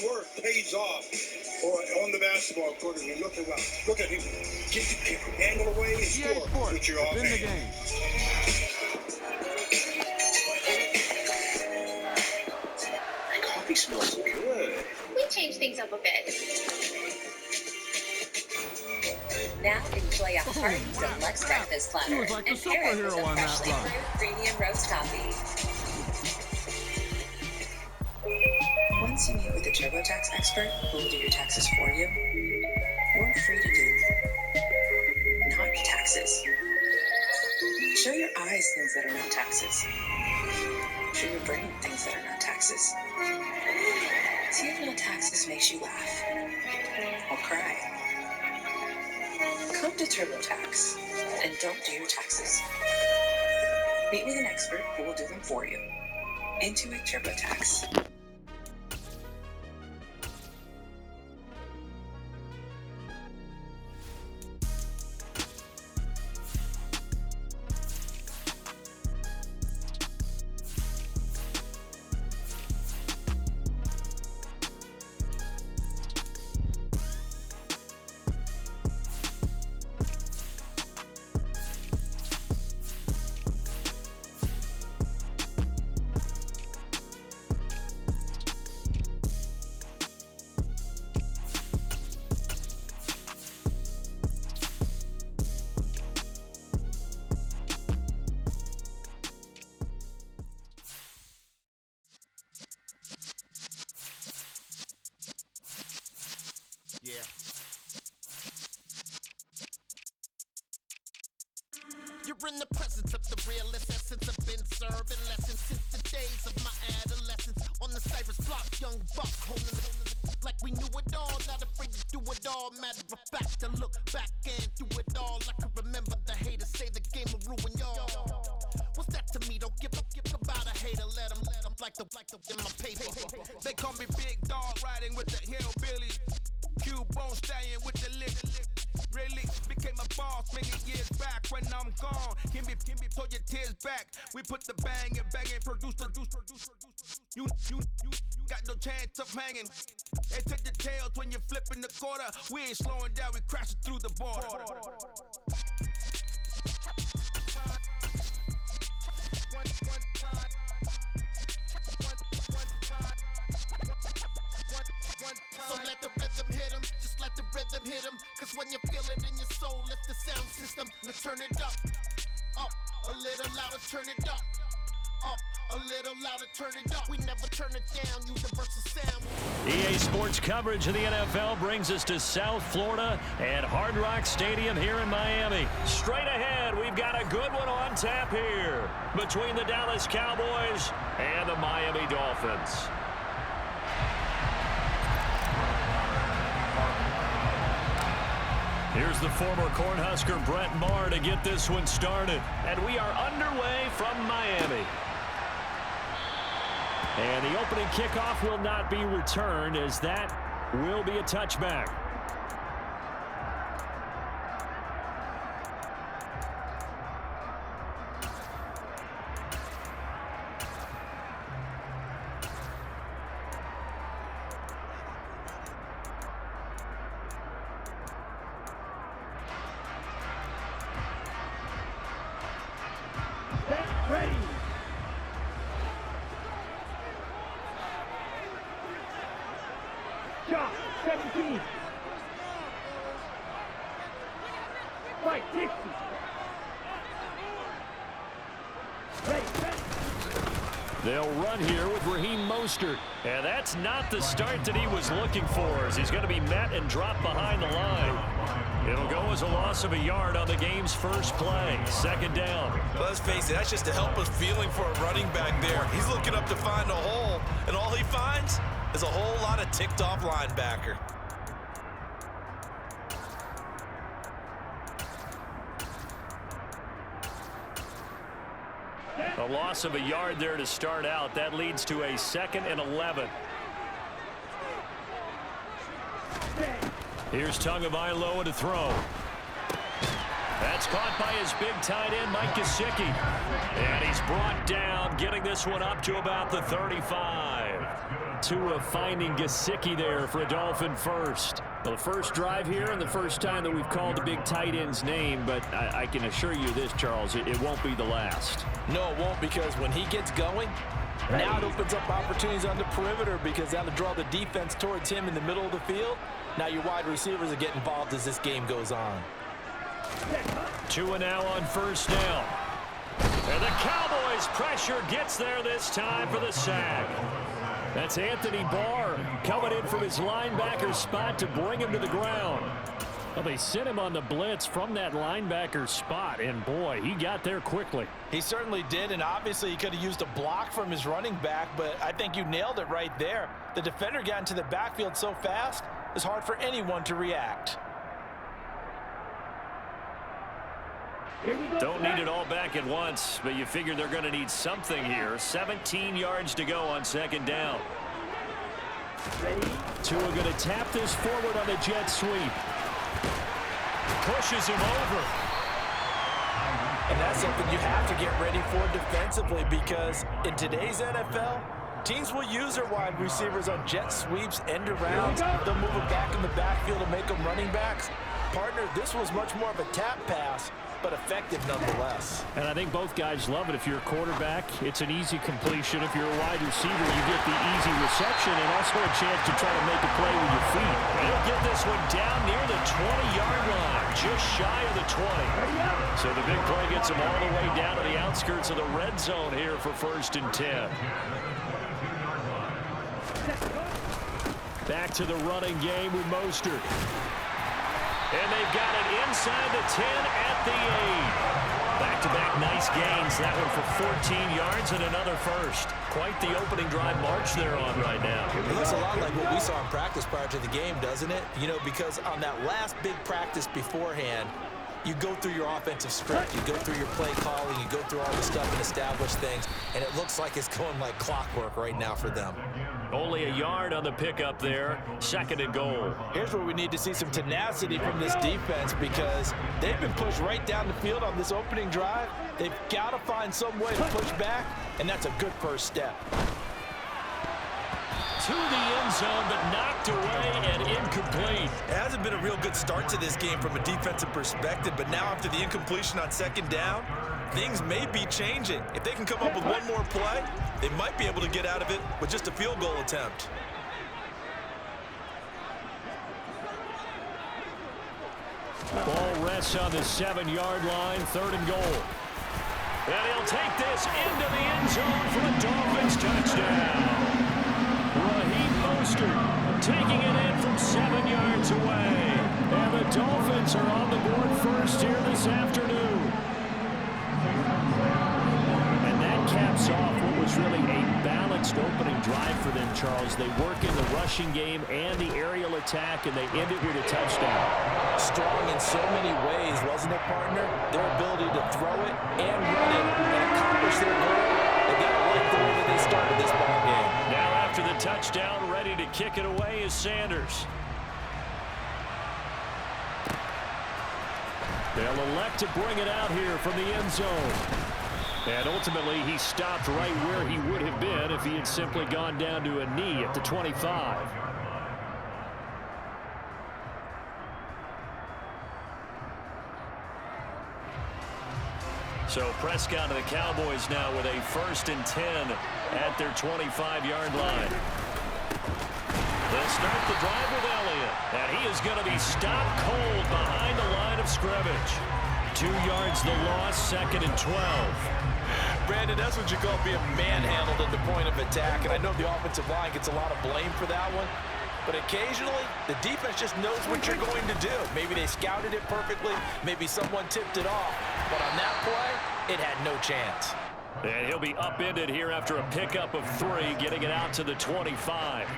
work pays off or on the basketball court as we look around. Look at him. Angle away and score with your offhand. That coffee smells good. We changed things up a bit. Now enjoy a hearty deluxe breakfast platter. He was like and the pair it with superhero a on that freshly run. brewed premium roast coffee. Once you meet with a TurboTax expert who will do your taxes for you, you're free to do not taxes. Show your eyes things that are not taxes. Show your brain things that are not taxes. See if no taxes makes you laugh or cry. Come to TurboTax and don't do your taxes. Meet with an expert who will do them for you. Intuit TurboTax. Yeah. You're in the presence of the realest essence. I've been serving lessons since the days of my adolescence. On the Cyrus block, young buck, holding it like we knew it all. Not afraid to do it all. Matter of fact, to look back and do it all. I can remember the haters say the game will ruin y'all. What's that to me? Don't give about a hater. Let them like the in my paper. They call me Big Dog, riding with the hillbillies. Cubone staying with the lick. Really became a boss many years back. When I'm gone, can be pull your tears back. We put the bang and produce. You got no chance of hanging. They take the tails when you're flipping the quarter. We ain't slowing down, we crashing through the border. So let the rhythm hit him, just let the rhythm hit him. Cause when you feel it in your soul, lift the sound system. Now turn it up, a little louder, turn it up, a little louder, turn it up. We never turn it down, universal sound. EA Sports coverage of the NFL brings us to South Florida and Hard Rock Stadium here in Miami. Straight ahead, we've got a good one on tap here between the Dallas Cowboys and the Miami Dolphins. Here's the former Cornhusker Brett Maher to get this one started. And we are underway from Miami. And the opening kickoff will not be returned, as that will be a touchback. Ready. Shot, 17. Right, 60. Ready, set. They'll run here with Raheem Mostert. And that's not the start that he was looking for, as he's going to be met and dropped behind the line. It'll go as a loss of a yard on the game's first play. Second down. Let's face it, that's just a helpless feeling for a running back there. He's looking up to find a hole, and all he finds is a whole lot of ticked-off linebacker. A loss of a yard there to start out. That leads to a 2nd and 11. Here's Tagovailoa to throw. That's caught by his big tight end, Mike Gesicki. And he's brought down, getting this one up to about the 35. Tua finding Gesicki there for a Dolphin first. Well, the first drive here and the first time that we've called the big tight end's name, but I can assure you this, Charles, it won't be the last. No, it won't, because when he gets going, now it opens up opportunities on the perimeter, because that'll draw the defense towards him in the middle of the field. Now your wide receivers will get involved as this game goes on. Tua now on first down. And the Cowboys pressure gets there this time for the sack. That's Anthony Barr coming in from his linebacker spot to bring him to the ground. Well, they sent him on the blitz from that linebacker spot, and boy, he got there quickly. He certainly did, and obviously he could have used a block from his running back, but I think you nailed it right there. The defender got into the backfield so fast, it's hard for anyone to react. Don't need it all back at once, but you figure they're going to need something here. 17 yards to go on second down. Tua going to tap this forward on the jet sweep. Pushes him over. And that's something you have to get ready for defensively, because in today's NFL, teams will use their wide receivers on jet sweeps, end arounds. They'll move it back in the backfield to make them running backs. Partner, this was much more of a tap pass, but effective nonetheless. And I think both guys love it. If you're a quarterback, it's an easy completion. If you're a wide receiver, you get the easy reception and also a chance to try to make a play with your feet. And he'll get this one down near the 20-yard line, just shy of the 20. So the big play gets him all the way down to the outskirts of the red zone here for 1st and 10. Back to the running game with Mostert. And they've got it inside the 10 at the 8. Back-to-back nice gains. That one for 14 yards and another first. Quite the opening drive march they're on right now. It looks a lot like what we saw in practice prior to the game, doesn't it? You know, because on that last big practice beforehand, you go through your offensive script, you go through your play calling, you go through all the stuff and establish things, and it looks like it's going like clockwork right now for them. Only a yard on the pickup there. 2nd and goal. Here's where we need to see some tenacity from this defense, because they've been pushed right down the field on this opening drive. They've got to find some way to push back, and that's a good first step. To the end zone, but knocked away and incomplete. It hasn't been a real good start to this game from a defensive perspective, but now after the incompletion on 2nd down, things may be changing. If they can come up with one more play, they might be able to get out of it with just a field goal attempt. Ball rests on the 7-yard line, 3rd and goal. And he'll take this into the end zone for a Dolphins touchdown. Raheem Mostert taking it in from 7 yards away. And the Dolphins are on the board first here this afternoon. And that caps off what was really a balanced opening drive for them, Charles. They work in the rushing game and the aerial attack, and they end it with a touchdown. Strong in so many ways, wasn't it, partner? Their ability to throw it and run it and accomplish their goal. They got to like the way that they started this ball game. Now after the touchdown, ready to kick it away is Sanders. They'll elect to bring it out here from the end zone. And ultimately, he stopped right where he would have been if he had simply gone down to a knee at the 25. So Prescott and the Cowboys now with a 1st and 10 at their 25-yard line. They'll start the drive with Elliott, and he is going to be stopped cold behind the line of scrimmage. 2 yards the loss, 2nd and 12. Brandon, that's what you call being manhandled at the point of attack, and I know the offensive line gets a lot of blame for that one. But occasionally, the defense just knows what you're going to do. Maybe they scouted it perfectly. Maybe someone tipped it off. But on that play, it had no chance. And he'll be upended here after a pickup of 3, getting it out to the 25.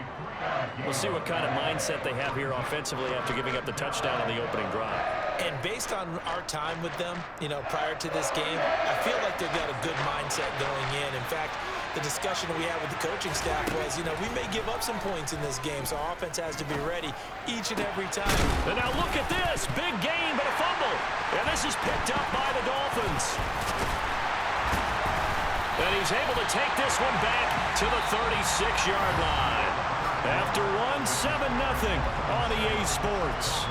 We'll see what kind of mindset they have here offensively after giving up the touchdown on the opening drive. And based on our time with them, you know, prior to this game, I feel like they've got a good mindset going in. In fact, the discussion that we had with the coaching staff was, you know, we may give up some points in this game, so our offense has to be ready each and every time. And now look at this. Big gain, but a fumble. And this is picked up by the Dolphins. And he's able to take this one back to the 36-yard line. After one, 7-0 on EA Sports.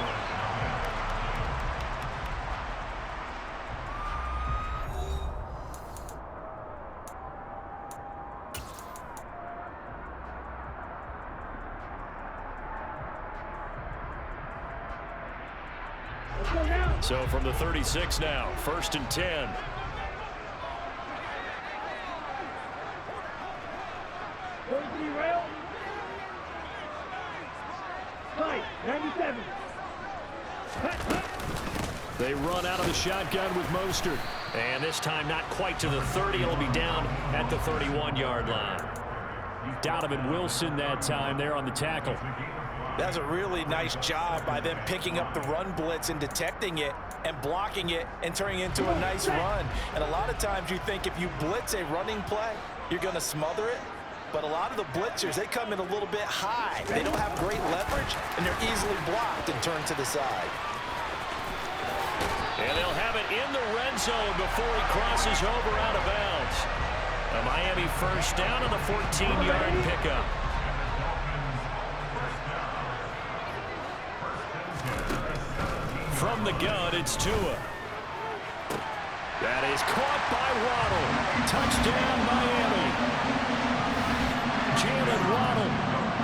So from the 36 now, 1st and 10. They run out of the shotgun with Mostert. And this time not quite to the 30. It'll be down at the 31-yard line. Donovan Wilson that time there on the tackle. That's a really nice job by them picking up the run blitz and detecting it and blocking it and turning it into a nice run. And a lot of times you think if you blitz a running play, you're going to smother it. But a lot of the blitzers, they come in a little bit high. They don't have great leverage, and they're easily blocked and turned to the side. And they'll have it in the red zone before he crosses over out of bounds. A Miami first down on the 14-yard pickup. From the gun, it's Tua. That is caught by Waddle. Touchdown, Miami. Jalen Waddle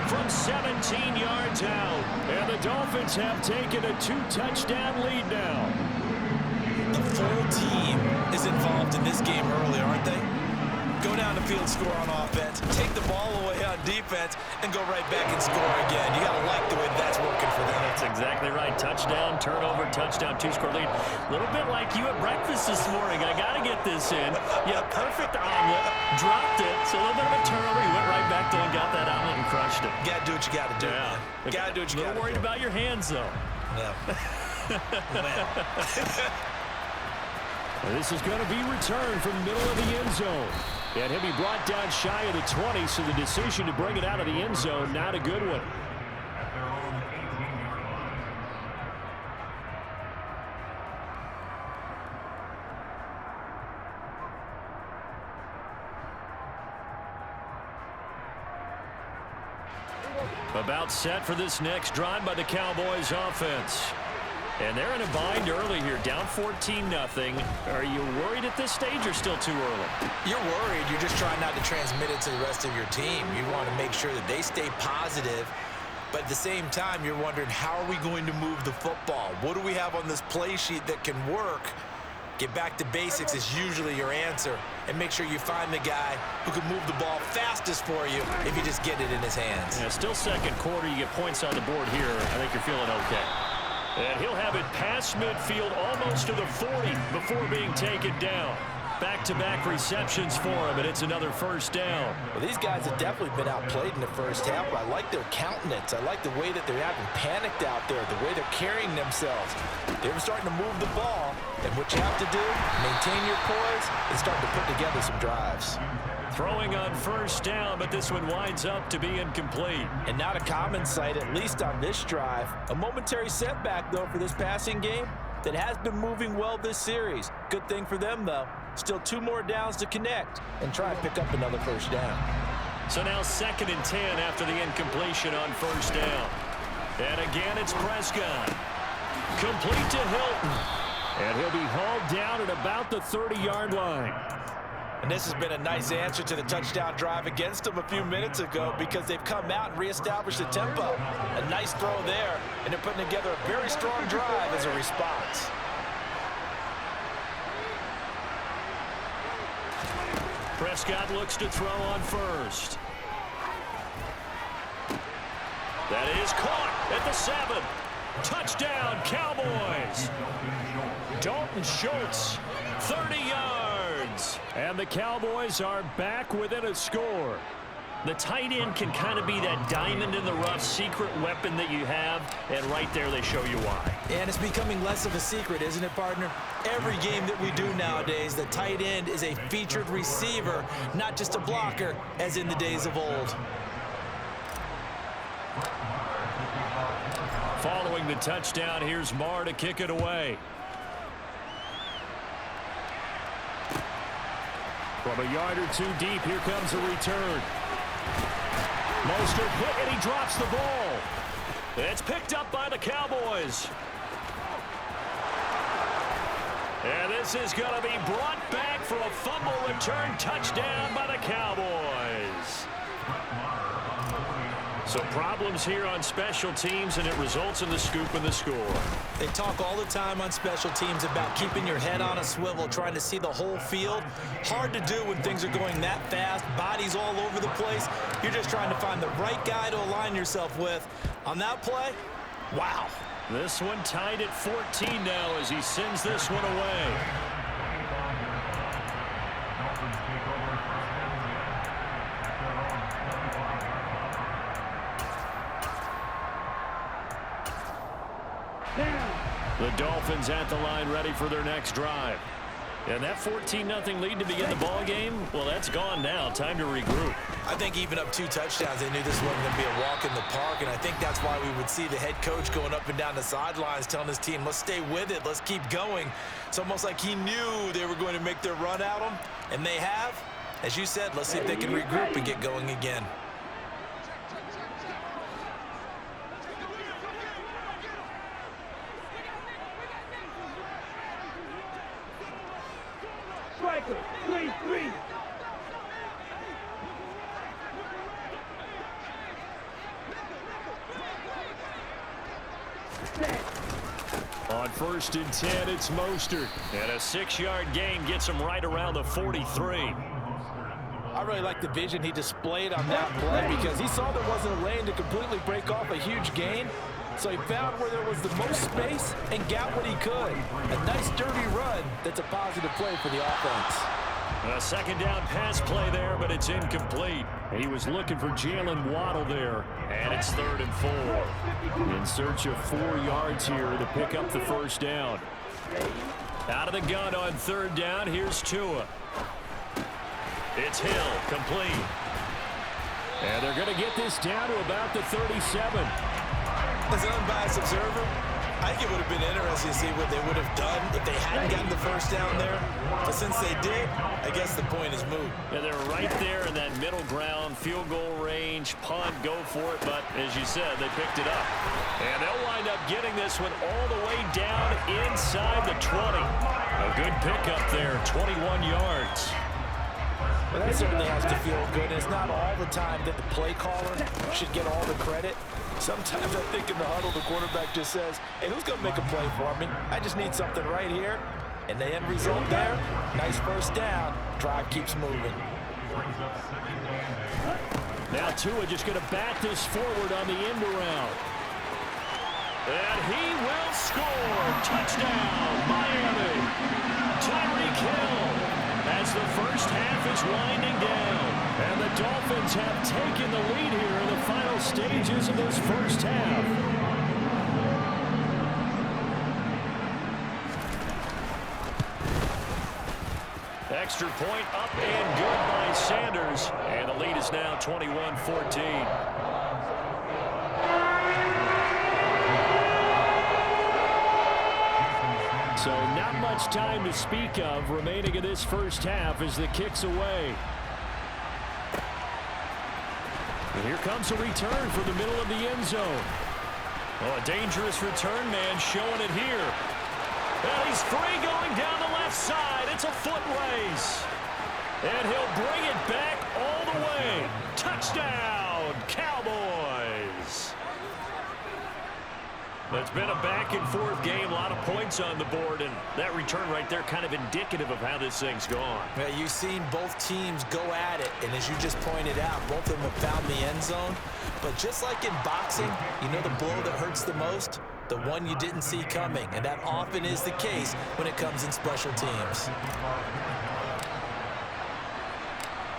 from 17 yards out. And the Dolphins have taken a 2-touchdown lead now. The full team is involved in this game early, aren't they? Go down the field, score on offense, take the ball away on defense, and go right back and score again. You got to like the way that's working for them. That's exactly right. Touchdown, turnover, touchdown, 2-score lead. A little bit like you at breakfast this morning. I got to get this in. Yeah, perfect omelet. Dropped it. So a little bit of a turnover. You went right back there and got that omelet and crushed it. Got to do what you got to do. Yeah. Got to do what you got to do. A little worried about your hands, though. Yeah. This is going to be returned from the middle of the end zone. And he'll be brought down shy of the 20, so the decision to bring it out of the end zone, not a good one. About set for this next drive by the Cowboys offense. And they're in a bind early here, down 14-0. Are you worried at this stage or still too early? You're worried. You're just trying not to transmit it to the rest of your team. You want to make sure that they stay positive. But at the same time, you're wondering, how are we going to move the football? What do we have on this play sheet that can work? Get back to basics is usually your answer. And make sure you find the guy who can move the ball fastest for you if you just get it in his hands. Yeah, still second quarter. You get points on the board here. I think you're feeling okay. And he'll have it past midfield almost to the 40 before being taken down. Back-to-back receptions for him, and it's another first down. Well, these guys have definitely been outplayed in the first half, but I like their countenance. I like the way that they're having panicked out there, the way they're carrying themselves. They were starting to move the ball, and what you have to do, maintain your poise and start to put together some drives. Throwing on first down, but this one winds up to be incomplete. And not a common sight, at least on this drive. A momentary setback, though, for this passing game that has been moving well this series. Good thing for them, though. Still 2 more downs to connect and try and pick up another first down. So now 2nd and 10 after the incompletion on first down. And again, it's Prescott. Complete to Hilton. And he'll be hauled down at about the 30-yard line. And this has been a nice answer to the touchdown drive against them a few minutes ago because they've come out and reestablished the tempo. A nice throw there, and they're putting together a very strong drive as a response. Prescott looks to throw on first. That is caught at the 7. Touchdown, Cowboys. Dalton Schultz, 30 yards. And the Cowboys are back within a score. The tight end can kind of be that diamond in the rough secret weapon that you have, and right there they show you why. And it's becoming less of a secret, isn't it, partner? Every game that we do nowadays, the tight end is a featured receiver, not just a blocker, as in the days of old. Following the touchdown, here's Marr to kick it away. From a yard or two deep, here comes a return. Mostert hit, and he drops the ball. It's picked up by the Cowboys. And this is going to be brought back for a fumble return touchdown by the Cowboys. So problems here on special teams, and it results in the scoop and the score. They talk all the time on special teams about keeping your head on a swivel, trying to see the whole field. Hard to do when things are going that fast, bodies all over the place. You're just trying to find the right guy to align yourself with. On that play, wow. This one tied at 14 now as he sends this one away. The Dolphins at the line ready for their next drive. And that 14-0 lead to begin the ball game, well, that's gone now. Time to regroup. I think even up 2 touchdowns, they knew this wasn't going to be a walk in the park, and I think that's why we would see the head coach going up and down the sidelines telling his team, let's stay with it, let's keep going. It's almost like he knew they were going to make their run at him, and they have. As you said, let's see if they can regroup and get going again. Striker, 3-3. On 1st and 10, it's Mostert. And a 6-yard gain gets him right around the 43. I really like the vision he displayed on that play because he saw there wasn't a lane to completely break off a huge gain. So he found where there was the most space and got what he could. A nice dirty run that's a positive play for the offense. A 2nd down pass play there, but it's incomplete. He was looking for Jalen Waddle there. And it's 3rd and 4. In search of 4 yards here to pick up the 1st down. Out of the gun on 3rd down, here's Tua. It's Hill, complete. And they're going to get this down to about the 37. As an unbiased observer, I think it would have been interesting to see what they would have done if they hadn't gotten the 1st down there. But since they did, I guess the point is moot. Yeah, they're right there in that middle ground, field goal range, punt, go for it. But as you said, they picked it up. And they'll wind up getting this one all the way down inside the 20. A good pickup there, 21 yards. Well, that certainly has to feel good. And it's not all the time that the play caller should get all the credit. Sometimes I think in the huddle, the quarterback just says, hey, who's going to make a play for me? I just need something right here. And the end result there, nice 1st down. Drive keeps moving. Now Tua just going to bat this forward on the end around. And he will score. Touchdown, Miami. Tyreek Hill as the 1st half is winding down. And the Dolphins have taken the lead here in the final stages of this 1st half. Extra point up and good by Sanders. And the lead is now 21-14. So not much time to speak of remaining in this 1st half as the kick's away. And here comes a return from the middle of the end zone. Oh, a dangerous return man showing it here. And he's free going down the left side. It's a foot race. And he'll bring it back all the way. Touchdown, Cowboys. It's been a back-and-forth game, a lot of points on the board, and that return right there kind of indicative of how this thing's gone. Yeah, you've seen both teams go at it, and as you just pointed out, both of them have found the end zone. But just like in boxing, you know the blow that hurts the most? The one you didn't see coming, and that often is the case when it comes in special teams.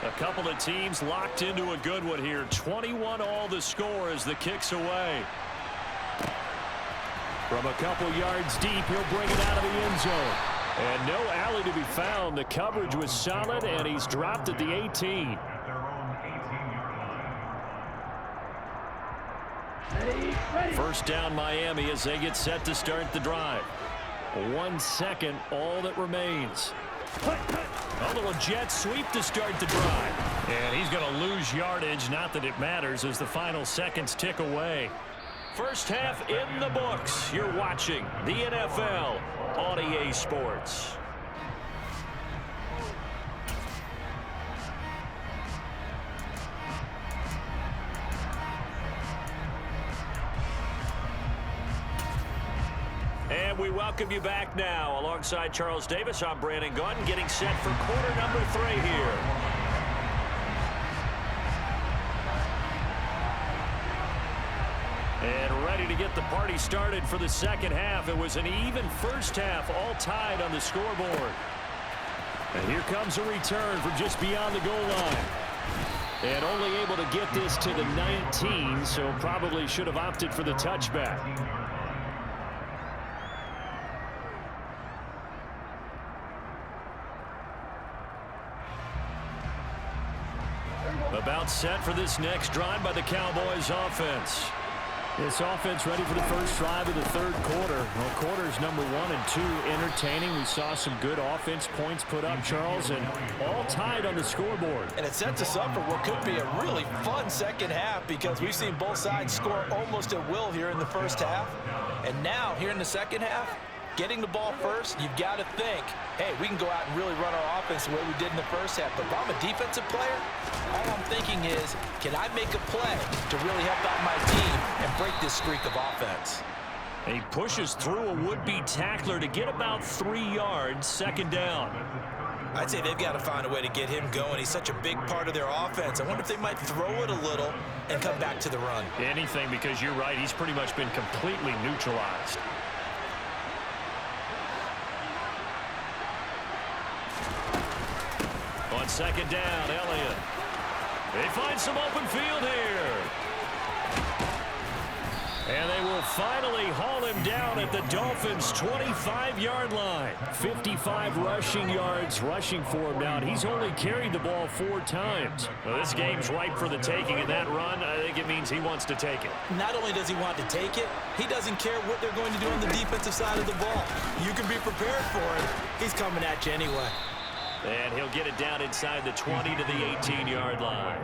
A couple of teams locked into a good one here. 21 all the score as the kick's away. From a couple yards deep, he'll bring it out of the end zone. And no alley to be found. The coverage was solid, and he's dropped at the 18. First down, Miami, as they get set to start the drive. 1 second, all that remains. A little jet sweep to start the drive. And he's going to lose yardage, not that it matters, as the final seconds tick away. First half in the books. You're watching the NFL on EA Sports. And we welcome you back now. Alongside Charles Davis, I'm Brandon Gaudin, getting set for quarter number 3 here. And ready to get the party started for the second half. It was an even first half, all tied on the scoreboard. And here comes a return from just beyond the goal line. And only able to get this to the 19, so probably should have opted for the touchback. About set for this next drive by the Cowboys offense. This offense ready for the first drive of the third quarter. Well, quarters number 1 and 2 entertaining. We saw some good offense points put up, Charles, and all tied on the scoreboard. And it sets us up for what could be a really fun second half because we've seen both sides score almost at will here in the first half. And now, here in the second half, getting the ball first, you've got to think, hey, we can go out and really run our offense the way we did in the first half. But if I'm a defensive player, all I'm thinking is, can I make a play to really help out my team and break this streak of offense? And he pushes through a would-be tackler to get about 3 yards, second down. I'd say they've got to find a way to get him going. He's such a big part of their offense. I wonder if they might throw it a little and come back to the run. Anything, because you're right, he's pretty much been completely neutralized. On second down, Elliott. They find some open field here. And they will finally haul him down at the Dolphins' 25-yard line. 55 rushing yards rushing for him now. He's only carried the ball 4 times. Well, this game's ripe for the taking, and that run, I think it means he wants to take it. Not only does he want to take it, he doesn't care what they're going to do on the defensive side of the ball. You can be prepared for it. He's coming at you anyway. And he'll get it down inside the 20 to the 18-yard line.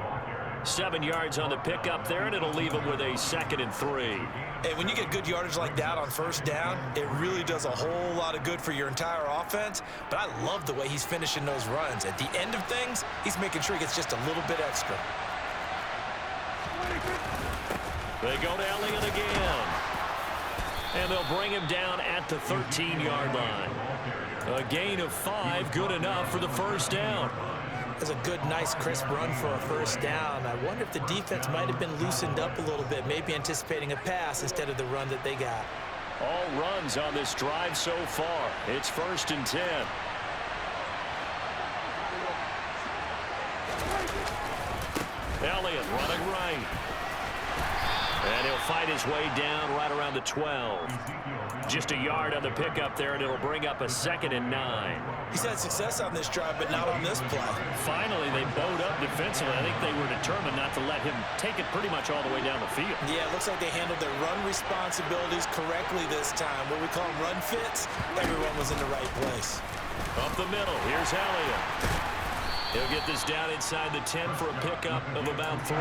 7 yards on the pickup there, and it'll leave him with a 2nd and 3. Hey, when you get good yardage like that on first down, it really does a whole lot of good for your entire offense. But I love the way he's finishing those runs. At the end of things, he's making sure he gets just a little bit extra. They go to Elliott again. And they'll bring him down at the 13-yard line. A gain of 5, good enough for the first down. That's a good, nice, crisp run for a first down. I wonder if the defense might have been loosened up a little bit, maybe anticipating a pass instead of the run that they got. All runs on this drive so far. It's 1st and 10. Elliott running right. And he'll fight his way down right around the 12. Just a yard on the pickup there, and it'll bring up a 2nd and 9. He's had success on this drive, but not on this play. Finally, they bowed up defensively. I think they were determined not to let him take it pretty much all the way down the field. Yeah, it looks like they handled their run responsibilities correctly this time. What we call them run fits, everyone was in the right place. Up the middle, here's Elliott. He'll get this down inside the 10 for a pickup of about 3.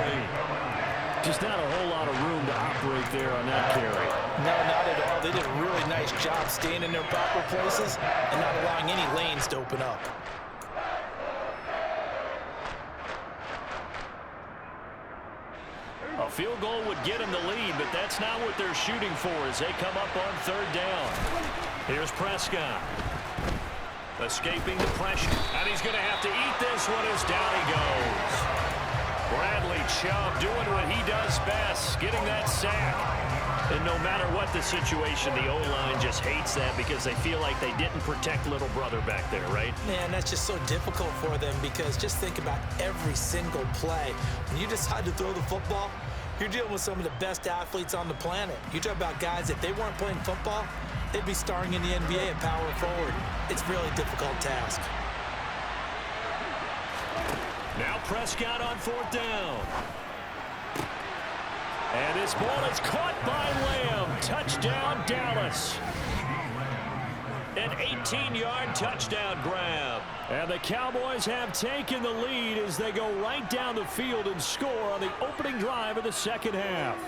Just not a whole lot of room to operate there on that carry. No, not at all. They did a really nice job staying in their proper places and not allowing any lanes to open up. A field goal would get him the lead, but that's not what they're shooting for as they come up on 3rd down. Here's Prescott. Escaping the pressure. And he's going to have to eat this one as down he goes. Bradley Chubb doing what he does best, getting that sack. And no matter what the situation, the O-line just hates that because they feel like they didn't protect little brother back there, right? Man, that's just so difficult for them because just think about every single play. When you decide to throw the football, you're dealing with some of the best athletes on the planet. You talk about guys, if they weren't playing football, they'd be starring in the NBA and power forward. It's a really difficult task. Now Prescott on 4th down. And this ball is caught by Lamb. Touchdown, Dallas. An 18-yard touchdown grab. And the Cowboys have taken the lead as they go right down the field and score on the opening drive of the second half.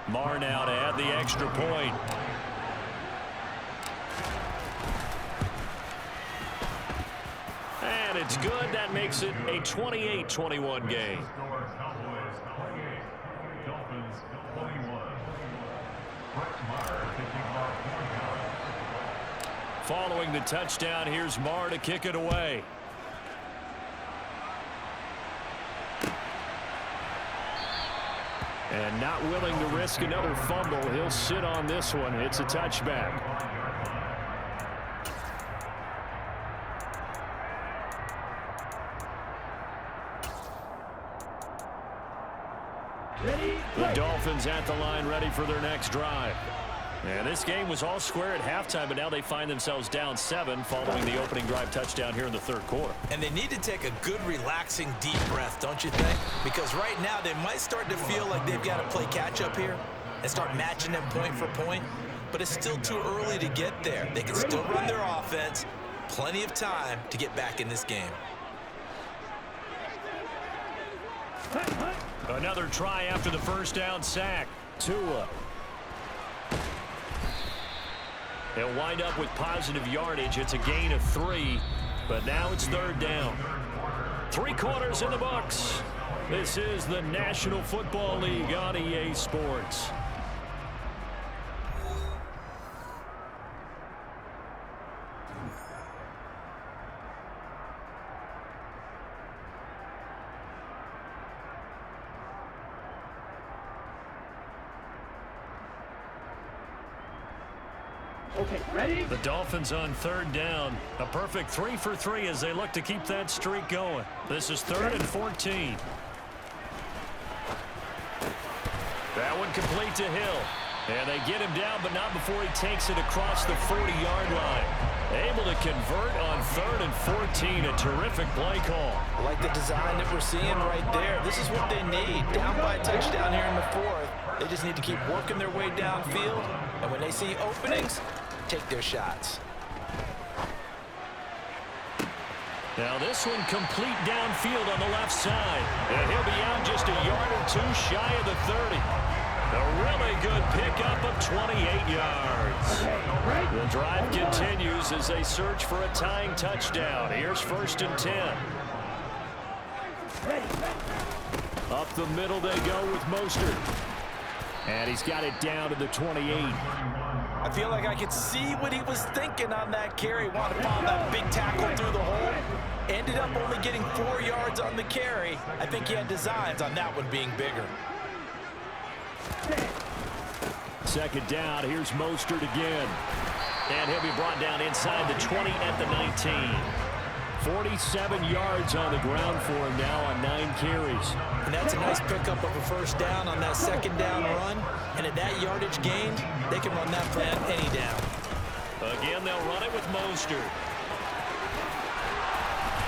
Marr now to add the extra point. And it's good. That makes it a 28-21 game. Following the touchdown, here's Marr to kick it away. And not willing to risk another fumble, he'll sit on this one. It's a touchback. The Dolphins at the line ready for their next drive. And this game was all square at halftime, but now they find themselves down 7 following the opening drive touchdown here in the third quarter. And they need to take a good, relaxing, deep breath, don't you think? Because right now they might start to feel like they've got to play catch-up here and start matching them point for point. But it's still too early to get there. They can still run their offense. Plenty of time to get back in this game. Another try after the first down sack. Tua. He'll wind up with positive yardage. It's a gain of 3, but now it's third down. 3 quarters in the books. This is the National Football League on EA Sports. Okay, ready? The Dolphins on third down. A perfect 3 for 3 as they look to keep that streak going. This is 3rd and 14. That one complete to Hill. And they get him down, but not before he takes it across the 40-yard line. Able to convert on 3rd and 14. A terrific play call. I like the design that we're seeing right there. This is what they need. Down by a touchdown here in the 4th. They just need to keep working their way downfield. And when they see openings, take their shots. Now this one complete downfield on the left side. And he'll be out just a yard or 2 shy of the 30. A really good pickup of 28 yards. The drive continues as they search for a tying touchdown. Here's 1st and 10. Up the middle they go with Mostert. And he's got it down to the 28. I feel like I could see what he was thinking on that carry. Wanted to find that big tackle through the hole. Ended up only getting 4 yards on the carry. I think he had designs on that one being bigger. Second down, here's Mostert again. And he'll be brought down inside the 20 at the 19. 47 yards on the ground for him now on 9 carries. And that's a nice pickup of a first down on that second down run. And at that yardage gained, they can run that plan any down. Again, they'll run it with Mostert.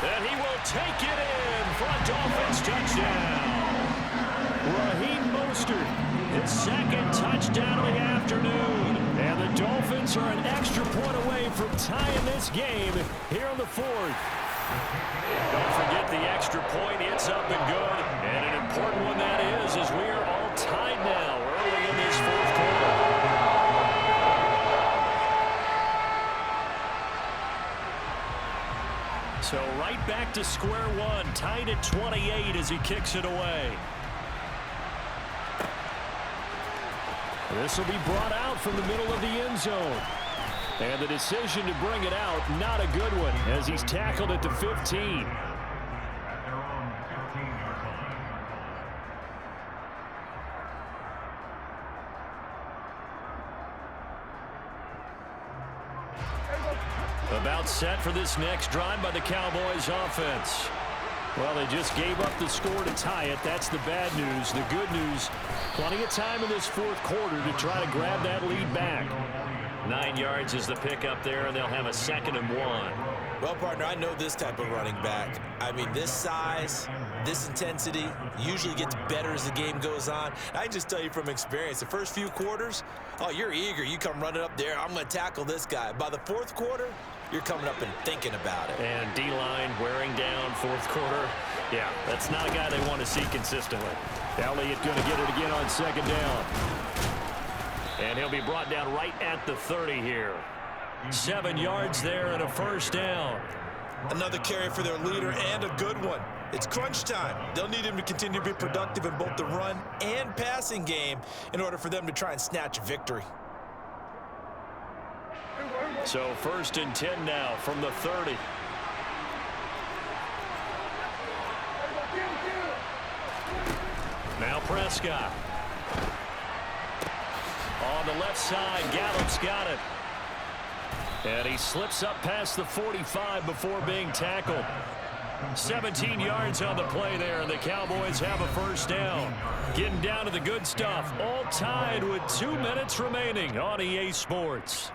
And he will take it in for a Dolphins touchdown. Raheem Mostert, his 2nd touchdown of the afternoon. And the Dolphins are an extra point away from tying this game here on the 4th. Don't forget the extra point. It's up and good. And an important one that is, as we are all tied now early in this 4th quarter. So right back to square one, tied at 28 as he kicks it away. This will be brought out from the middle of the end zone. And the decision to bring it out, not a good one, as he's tackled at the 15. About set for this next drive by the Cowboys offense. Well, they just gave up the score to tie it. That's the bad news. The good news, plenty of time in this 4th quarter to try to grab that lead back. 9 yards is the pickup there, and they'll have a 2nd and 1. Well, partner, I know this type of running back. I mean, this size, this intensity usually gets better as the game goes on. I can just tell you from experience, the first few quarters, oh, you're eager. You come running up there, I'm going to tackle this guy. By the fourth quarter, you're coming up and thinking about it. And D-line wearing down fourth quarter. Yeah, that's not a guy they want to see consistently. Elliott going to get it again on second down. And he'll be brought down right at the 30 here. 7 yards there and a first down. Another carry for their leader and a good one. It's crunch time. They'll need him to continue to be productive in both the run and passing game in order for them to try and snatch a victory. So 1st and 10 now from the 30. Now Prescott. On the left side, Gallup's got it. And he slips up past the 45 before being tackled. 17 yards on the play there, and the Cowboys have a first down. Getting down to the good stuff. All tied with 2 minutes remaining on EA Sports.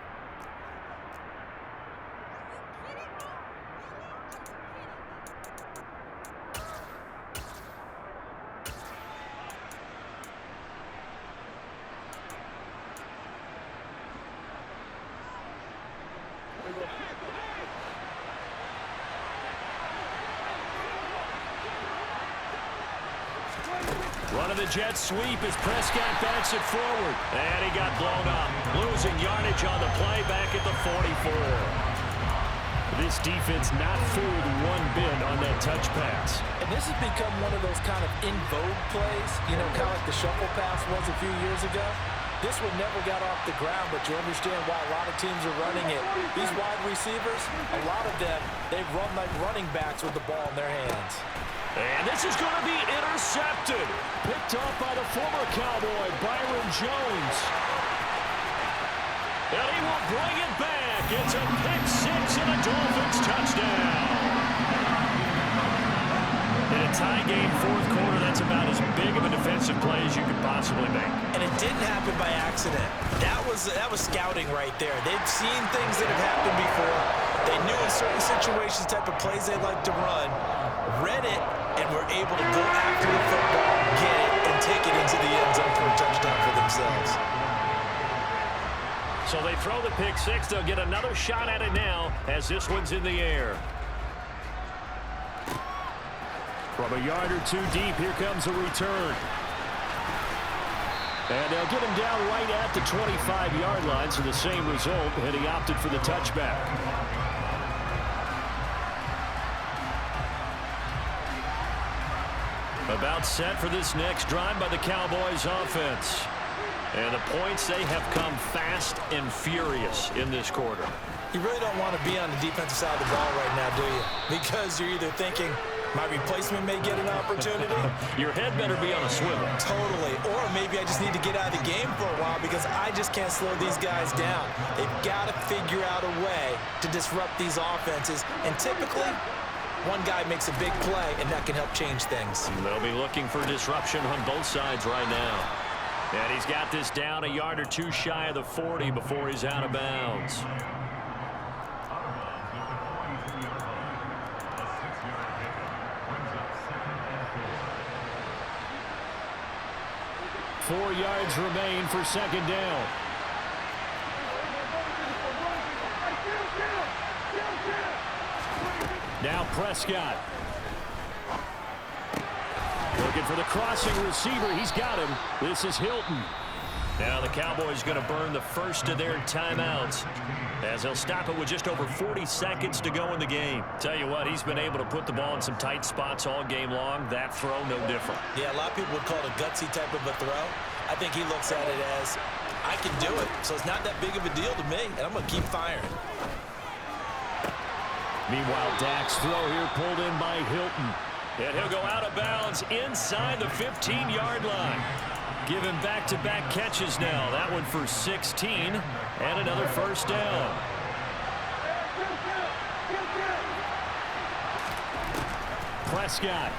Running the jet sweep as Prescott backs it forward. And he got blown up. Losing yardage on the play back at the 44. This defense not fooled one bit on that touch pass. And this has become one of those kind of in vogue plays, you know, kind of like the shuffle pass was a few years ago. This one never got off the ground, but you understand why a lot of teams are running it. These wide receivers, a lot of them, they've run like running backs with the ball in their hands. And this is going to be intercepted. Picked off by the former Cowboy, Byron Jones. And he will bring it back. It's a pick six and a Dolphins touchdown. In a tie game fourth quarter, that's about as big of a defensive play as you could possibly make. And it didn't happen by accident. That was scouting right there. They've seen things that have happened before. They knew in certain situations type of plays they like to run, read it, and were able to go after the football, get it, and take it into the end zone for a touchdown for themselves. So they throw the pick six. They'll get another shot at it now as this one's in the air. From a yard or two deep, here comes a return. And they'll get him down right at the 25-yard line, so the same result, and he opted for the touchback. About set for this next drive by the Cowboys offense. And the points, they have come fast and furious in this quarter. You really don't want to be on the defensive side of the ball right now, do you? Because you're either thinking, my replacement may get an opportunity. Your head better be on a swivel. Totally. Or maybe I just need to get out of the game for a while because I just can't slow these guys down. They've got to figure out a way to disrupt these offenses. And typically, one guy makes a big play, and that can help change things. They'll be looking for disruption on both sides right now. And he's got this down a yard or two shy of the 40 before he's out of bounds. Four yards remain for second down. Now Prescott. Looking for the crossing receiver. He's got him. This is Hilton. Now the Cowboys going to burn the first of their timeouts as they'll stop it with just over 40 seconds to go in the game. Tell you what, he's been able to put the ball in some tight spots all game long. That throw, no different. Yeah, a lot of people would call it a gutsy type of a throw. I think he looks at it as, I can do it, so it's not that big of a deal to me, and I'm going to keep firing. Meanwhile, Dak's throw here pulled in by Hilton. And he'll go out of bounds inside the 15-yard line. Give him back-to-back catches now. That one for 16 and another first down. Prescott.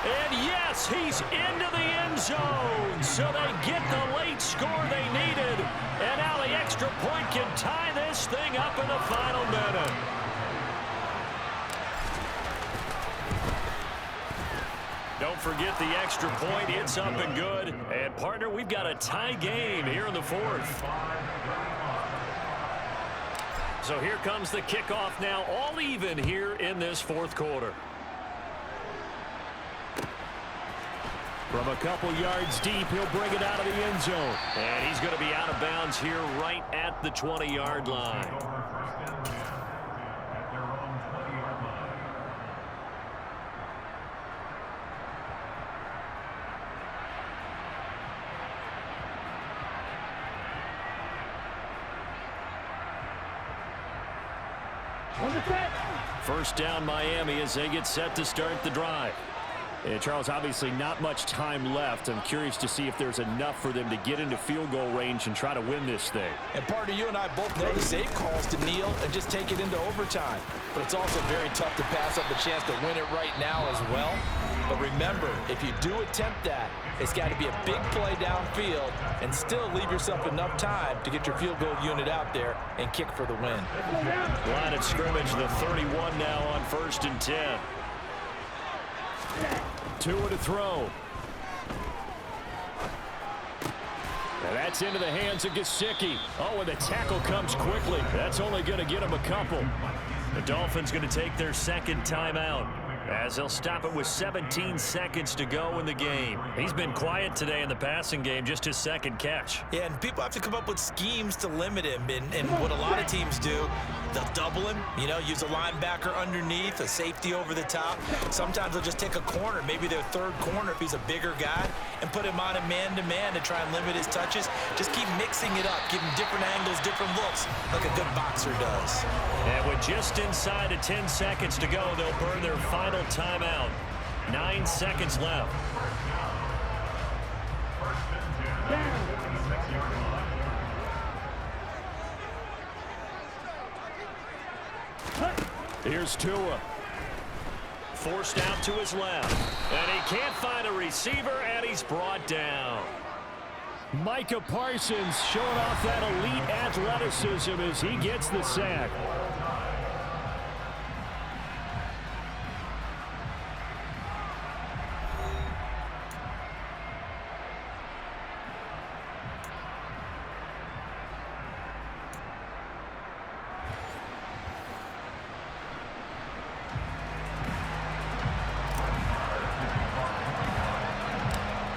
And yes, pass. He's into the end zone. So they get the late score they needed. And now the extra point can tie this thing up in the final minute. Don't forget the extra point. It's up and good. And, partner, we've got a tie game here in the fourth. So here comes the kickoff now, all even here in this fourth quarter. From a couple yards deep, he'll bring it out of the end zone. And he's going to be out of bounds here right at the 20-yard line. First down Miami as they get set to start the drive. And Charles, obviously not much time left. I'm curious to see if there's enough for them to get into field goal range and try to win this thing. And partner, you and I both know the safe calls to kneel and just take it into overtime. But it's also very tough to pass up a chance to win it right now as well. But remember, if you do attempt that, it's got to be a big play downfield and still leave yourself enough time to get your field goal unit out there and kick for the win. Line of scrimmage, the 31 now on 1st and 10. Tua to throw. And that's into the hands of Gesicki. Oh, and the tackle comes quickly. That's only going to get him a couple. The Dolphins going to take their second timeout, as they'll stop it with 17 seconds to go in the game. He's been quiet today in the passing game, just his second catch. Yeah, and people have to come up with schemes to limit him. And what a lot of teams do, they'll double him, you know, use a linebacker underneath, a safety over the top. Sometimes they'll just take a corner, maybe their third corner if he's a bigger guy, and put him on a man-to-man to try and limit his touches. Just keep mixing it up, give him different angles, different looks, like a good boxer does. And with just inside of 10 seconds to go, they'll burn their final timeout. 9 seconds left. Here's Tua. Forced out to his left. And he can't find a receiver, and he's brought down. Micah Parsons showing off that elite athleticism as he gets the sack.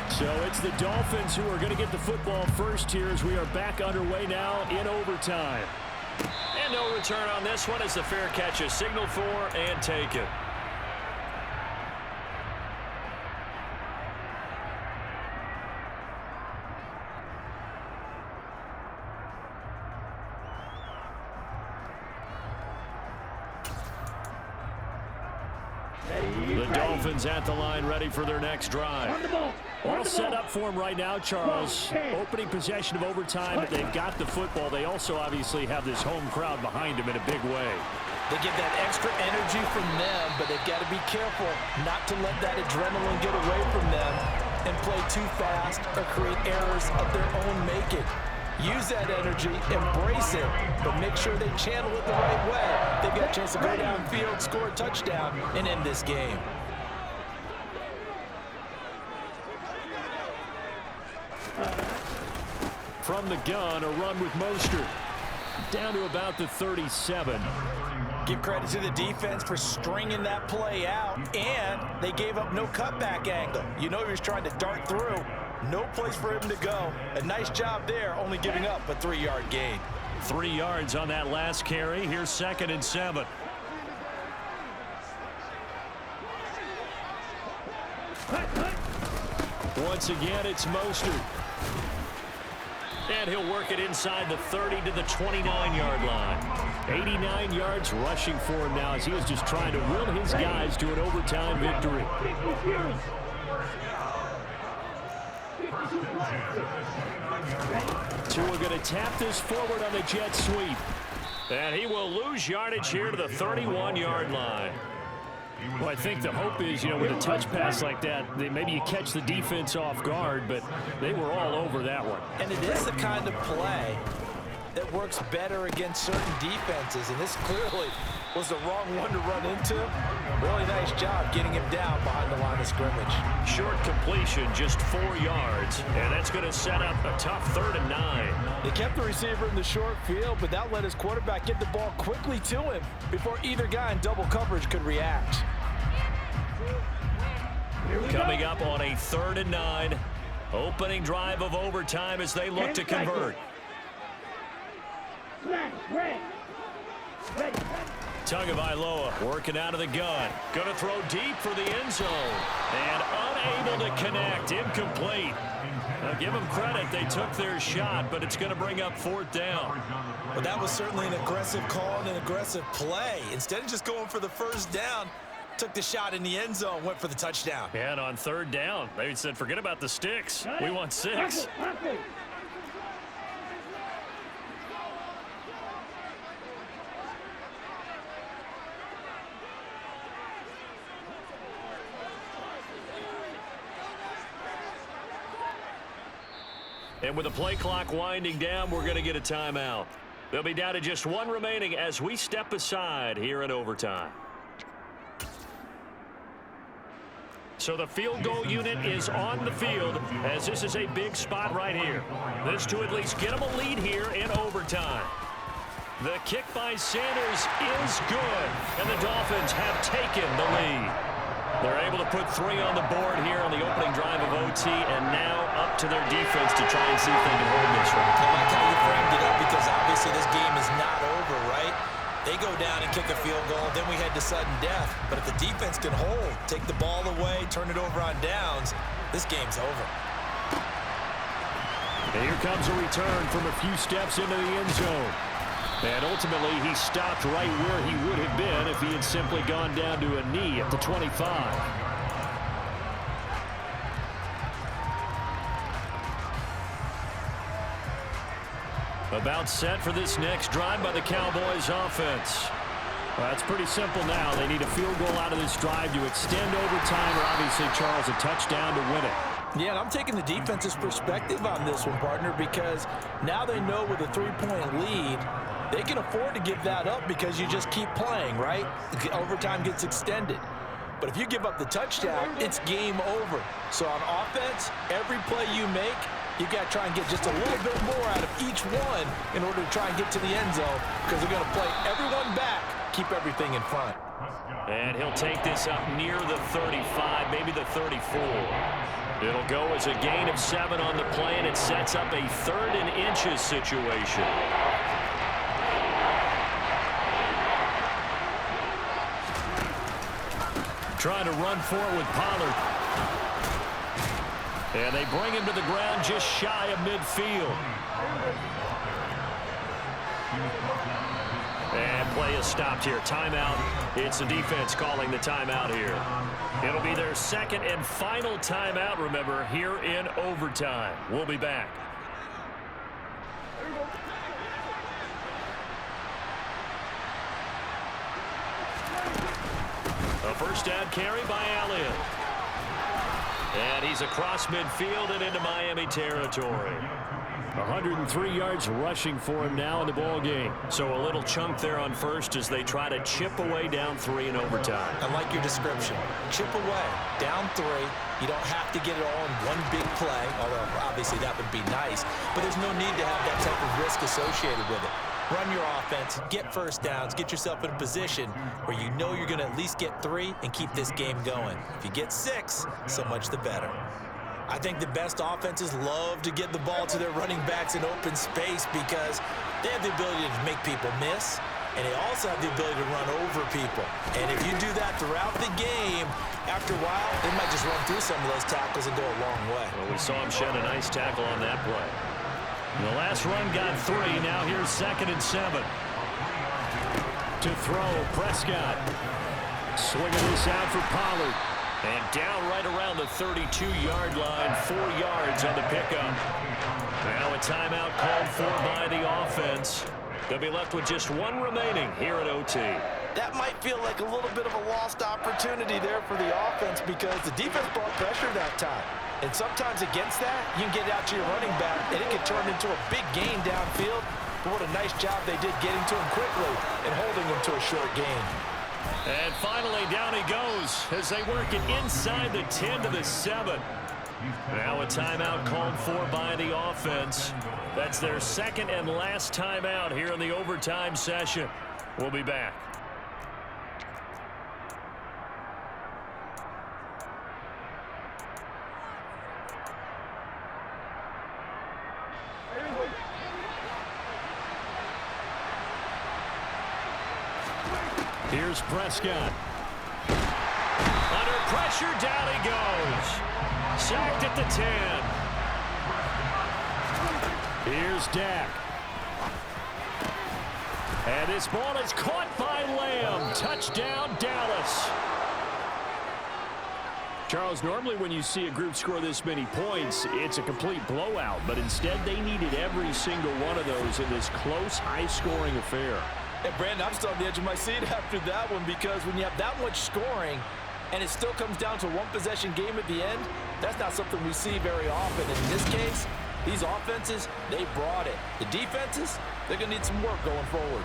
So it's the Dolphins who are going to get the football first here as we are back underway now in overtime. And no return on this one as the fair catch is signaled for and taken. The Dolphins at the line, ready for their next drive. All set up for them right now, Charles. Opening possession of overtime, but they've got the football. They also obviously have this home crowd behind them in a big way. They get that extra energy from them, but they've got to be careful not to let that adrenaline get away from them and play too fast or create errors of their own making. Use that energy, embrace it, but make sure they channel it the right way. They've got a chance to go downfield, score a touchdown, and end this game. From the gun, a run with Mostert. Down to about the 37. Give credit to the defense for stringing that play out, and they gave up no cutback angle. You know he was trying to dart through. No place for him to go. A nice job there, only giving up a 3-yard gain. 3 yards on that last carry. Here's 2nd and 7. Once again, it's Mostert. And he'll work it inside the 30 to the 29-yard line. 89 yards rushing for him now as he is just trying to will his guys to an overtime victory. Tua going to tap this forward on the jet sweep. And he will lose yardage here to the 31-yard line. Well, I think the hope is, with a touch pass like that, maybe you catch the defense off guard, but they were all over that one. And it is the kind of play that works better against certain defenses, and this clearly was the wrong one to run into. Really nice job getting him down behind the line of scrimmage. Short completion, just 4 yards, and that's going to set up a tough 3rd and 9. They kept the receiver in the short field, but that let his quarterback get the ball quickly to him before either guy in double coverage could react. Coming up on a 3rd and 9, opening drive of overtime as they look to convert. Tagovailoa working out of the gun. Going to throw deep for the end zone. And unable to connect. Incomplete. Now give them credit. They took their shot, but it's going to bring up 4th down. Well, that was certainly an aggressive call and an aggressive play. Instead of just going for the 1st down, took the shot in the end zone, went for the touchdown. And on 3rd down, they said, forget about the sticks. We want 6. And with the play clock winding down, we're going to get a timeout. They'll be down to just 1 remaining as we step aside here in overtime. So the field goal unit is on the field as this is a big spot right here. This to at least get them a lead here in overtime. The kick by Sanders is good, and the Dolphins have taken the lead. They're able to put 3 on the board here on the opening drive of OT, and now up to their defense to try and see if they can hold this one. I like how you framed it up because obviously this game is not over, right? They go down and kick a field goal, then we head to sudden death. But if the defense can hold, take the ball away, turn it over on downs, this game's over. And here comes a return from a few steps into the end zone. And ultimately, he stopped right where he would have been if he had simply gone down to a knee at the 25. About set for this next drive by the Cowboys offense. Well, it's pretty simple now. They need a field goal out of this drive to extend overtime or obviously, Charles, a touchdown to win it. Yeah, and I'm taking the defense's perspective on this one, partner, because now they know with a 3-point lead, they can afford to give that up because you just keep playing, right? Overtime gets extended. But if you give up the touchdown, it's game over. So on offense, every play you make, you've got to try and get just a little bit more out of each one in order to try and get to the end zone because they're going to play everyone back, keep everything in front. And he'll take this up near the 35, maybe the 34. It'll go as a gain of 7 on the play, and it sets up a 3rd and inches situation. Trying to run for it with Pollard. And they bring him to the ground just shy of midfield. And play is stopped here. Timeout. It's the defense calling the timeout here. It'll be their 2nd and final timeout, remember, here in overtime. We'll be back. A first down carry by Elliott. And he's across midfield and into Miami territory. 103 yards rushing for him now in the ball game. So a little chunk there on first as they try to chip away down 3 in overtime. I like your description. Chip away, down 3. You don't have to get it all in one big play, although obviously that would be nice. But there's no need to have that type of risk associated with it. Run your offense, get first downs, get yourself in a position where you know you're going to at least get 3 and keep this game going. If you get 6, so much the better. I think the best offenses love to get the ball to their running backs in open space because they have the ability to make people miss, and they also have the ability to run over people. And if you do that throughout the game, after a while, they might just run through some of those tackles and go a long way. Well, we saw him shed a nice tackle on that play. The last run got 3. Now here's 2nd and 7. To throw, Prescott. Swinging this out for Pollard. And down right around the 32-yard line, 4 yards on the pickup. Now a timeout called for by the offense. They'll be left with just 1 remaining here at OT. that might feel like a little bit of a lost opportunity there for the offense because the defense brought pressure that time. And sometimes against that, you can get out to your running back, and it can turn into a big gain downfield. But what a nice job they did getting to him quickly and holding him to a short gain. And finally, down he goes as they work it inside the 10 to the 7. Now a timeout called for by the offense. That's their second and last timeout here in the overtime session. We'll be back. Here's Prescott. Under pressure, down he goes. Sacked at the 10. Here's Dak. And this ball is caught by Lamb. Touchdown, Dallas. Charles, normally when you see a group score this many points, it's a complete blowout. But instead, they needed every single one of those in this close, high-scoring affair. And Brandon, I'm still on the edge of my seat after that one because when you have that much scoring and it still comes down to one possession game at the end, that's not something we see very often. And in this case, these offenses, they brought it. The defenses, they're going to need some work going forward.